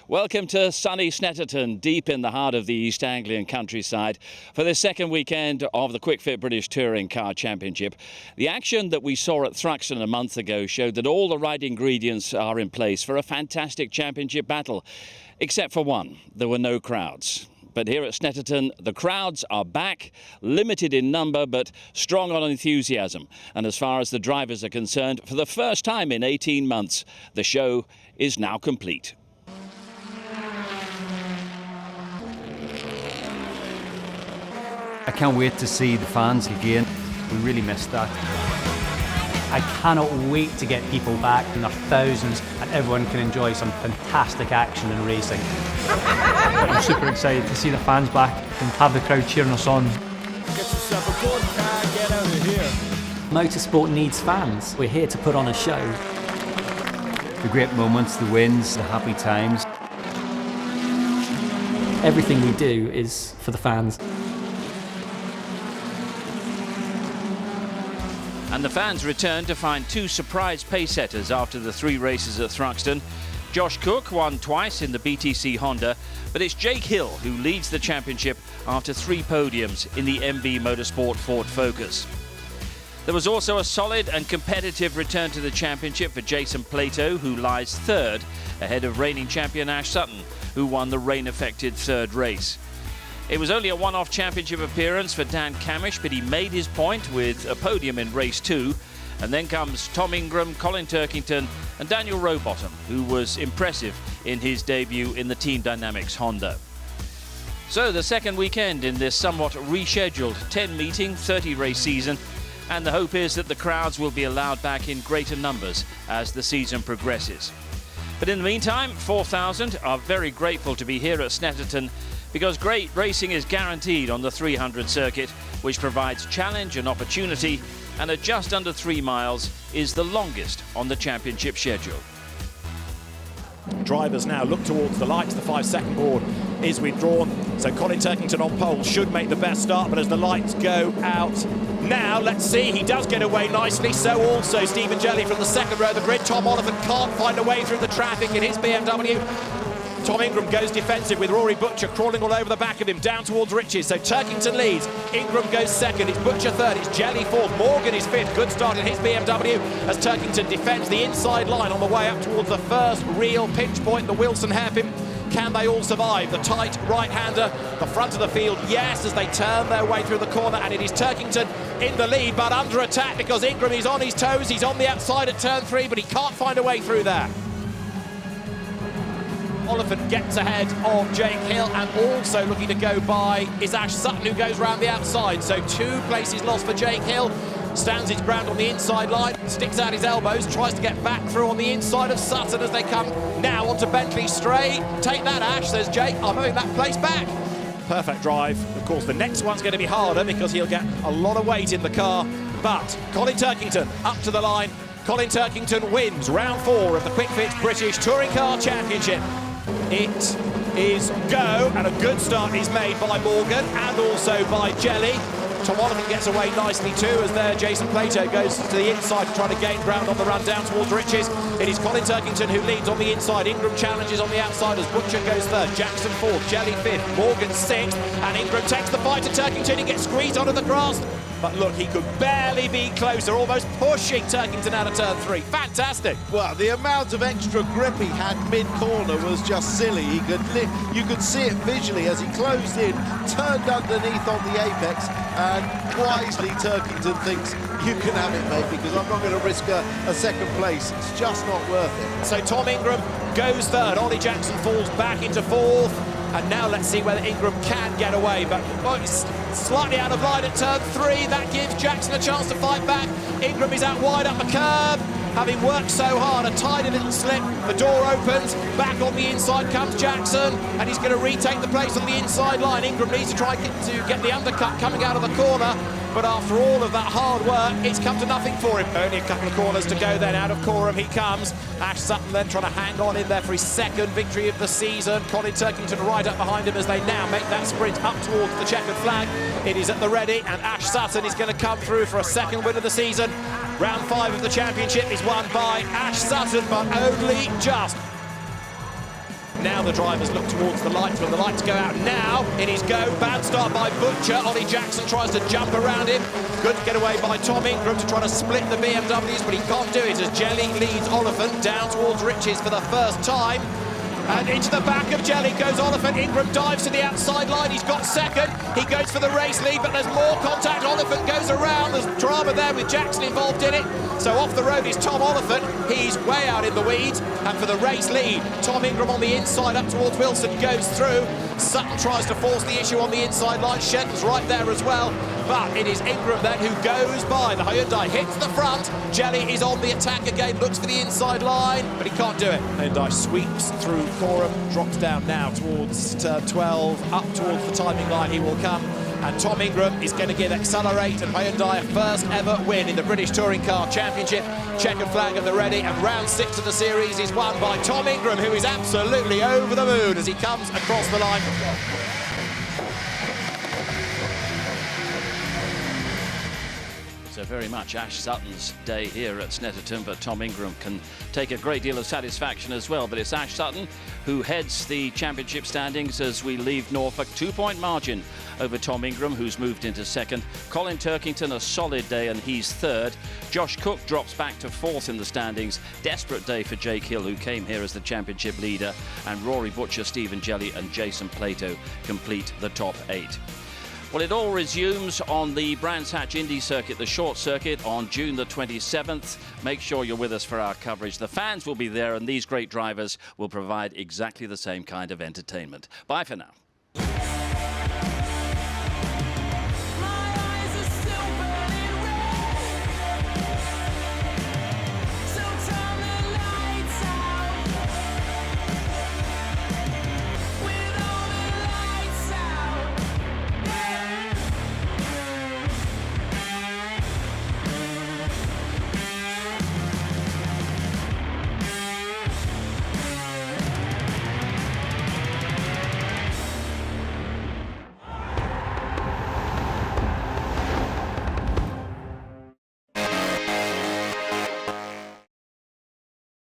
Welcome to sunny Snetterton, deep in the heart of the East Anglian countryside, for the second weekend of the Kwik British Touring Car Championship. The action that we saw at Thruxton a month ago showed that all the right ingredients are in place for a fantastic championship battle, except for one: there were no crowds. But here at Snetterton, the crowds are back, limited in number but strong on enthusiasm. And as far as the drivers are concerned, for the first time in 18 months, the show is now complete. I can't wait to see the fans again. We really missed that. I cannot wait to get people back in their thousands and everyone can enjoy some fantastic action and racing. I'm super excited to see the fans back and have the crowd cheering us on. Get yourself a good car, get out of here. Motorsport needs fans. We're here to put on a show. The great moments, the wins, the happy times. Everything we do is for the fans. And the fans returned to find two surprise pace setters after the three races at Thruxton. Josh Cook won twice in the BTCC Honda, but it's Jake Hill who leads the championship after three podiums in the MB Motorsport Ford Focus. There was also a solid and competitive return to the championship for Jason Plato, who lies third ahead of reigning champion Ash Sutton, who won the rain-affected third race. It was only a one-off championship appearance for Dan Camish, but he made his point with a podium in race 2. And then comes Tom Ingram, Colin Turkington and Daniel Rowbottom, who was impressive in his debut in the Team Dynamics Honda. So the second weekend in this somewhat rescheduled 10-meeting, 30-race season, and the hope is that the crowds will be allowed back in greater numbers as the season progresses. But in the meantime, 4,000 are very grateful to be here at Snetterton, because great racing is guaranteed on the 300 circuit, which provides challenge and opportunity, and at just under 3 miles is the longest on the championship schedule. Drivers now look towards the lights. The 5-second board is withdrawn, so Colin Turkington on pole should make the best start, but as the lights go out now, let's see, he does get away nicely, so also Stephen Jelly from the second row of the grid. Tom Oliphant can't find a way through the traffic in his BMW. Tom Ingram goes defensive with Rory Butcher crawling all over the back of him down towards Riches. So Turkington leads, Ingram goes second, it's Butcher third, it's Jelly fourth, Morgan is fifth. Good start in his BMW as Turkington defends the inside line on the way up towards the first real pinch point, the Wilson hairpin. Can they all survive? The tight right-hander, the front of the field, yes, as they turn their way through the corner, and it is Turkington in the lead, but under attack because Ingram is on his toes. He's on the outside at turn 3, but he can't find a way through there. Oliphant gets ahead of Jake Hill, and also looking to go by is Ash Sutton, who goes round the outside. So 2 places lost for Jake Hill. Stands his ground on the inside line, sticks out his elbows, tries to get back through on the inside of Sutton as they come now onto Bentley Straight. Take that, Ash, says Jake. I'm moving that place back. Perfect drive. Of course, the next one's going to be harder because he'll get a lot of weight in the car. But Colin Turkington up to the line. Colin Turkington wins round 4 of the Kwik British Touring Car Championship. It is go, and a good start is made by Morgan and also by Jelly. Tom Oliphant gets away nicely too, as there Jason Plato goes to the inside to try to gain ground on the run down towards Riches. It is Colin Turkington who leads on the inside. Ingram challenges on the outside as Butcher goes third, Jackson fourth, Jelly fifth, Morgan sixth, and Ingram takes the fight to Turkington. He gets squeezed onto the grass, but look, he could barely be closer, almost pushing Turkington out of turn 3. Fantastic. Well, the amount of extra grip he had mid-corner was just silly. You could see it visually as he closed in, turned underneath on the apex, and wisely Turkington thinks, you can have it, mate, because I'm not going to risk a second place. It's just not worth it. So Tom Ingram goes third. Ollie Jackson falls back into fourth. And now let's see whether Ingram can get away, but he's slightly out of line at turn 3. That gives Jackson a chance to fight back. Ingram is out wide up the curb, having worked so hard, a tiny little slip. The door opens, back on the inside comes Jackson, and he's going to retake the place on the inside line. Ingram needs to try to get the undercut coming out of the corner, but after all of that hard work, it's come to nothing for him. Only a couple of corners to go then. Out of Coram he comes. Ash Sutton then trying to hang on in there for his second victory of the season. Colin Turkington right up behind him as they now make that sprint up towards the checkered flag. It is at the ready, and Ash Sutton is going to come through for a second win of the season. Round 5 of the championship is won by Ash Sutton, but only just. Now the drivers look towards the lights. When the lights go out now, in his go. Bad start by Butcher. Ollie Jackson tries to jump around him. Good getaway by Tom Ingram to try to split the BMWs, but he can't do it as Jelly leads Oliphant down towards Riches for the first time. And into the back of Jelly goes Oliphant. Ingram dives to the outside line. He's got second. He goes for the race lead, but there's more contact. Oliphant goes around. There's drama there with Jackson involved in it. So off the road is Tom Oliphant. He's way out in the weeds. And for the race lead, Tom Ingram on the inside up towards Wilson goes through. Sutton tries to force the issue on the inside line. Shenton's right there as well. But it is Ingram then who goes by. The Hyundai hits the front. Jelly is on the attack again, looks for the inside line, but he can't do it. Hyundai sweeps through Coram, drops down now towards turn 12, up towards the timing line he will come. And Tom Ingram is going to give Accelerate and Hyundai a first ever win in the British Touring Car Championship. Checkered flag at the ready, and round 6 of the series is won by Tom Ingram, who is absolutely over the moon as he comes across the line. So very much Ash Sutton's day here at Snetterton, but Tom Ingram can take a great deal of satisfaction as well. But it's Ash Sutton who heads the championship standings as we leave Norfolk. 2-point margin over Tom Ingram, who's moved into second. Colin Turkington, a solid day, and he's third. Josh Cook drops back to 4th in the standings. Desperate day for Jake Hill, who came here as the championship leader. And Rory Butcher, Stephen Jelly and Jason Plato complete the top 8. Well, it all resumes on the Brands Hatch Indy Circuit, the short circuit, on June the 27th. Make sure you're with us for our coverage. The fans will be there, and these great drivers will provide exactly the same kind of entertainment. Bye for now.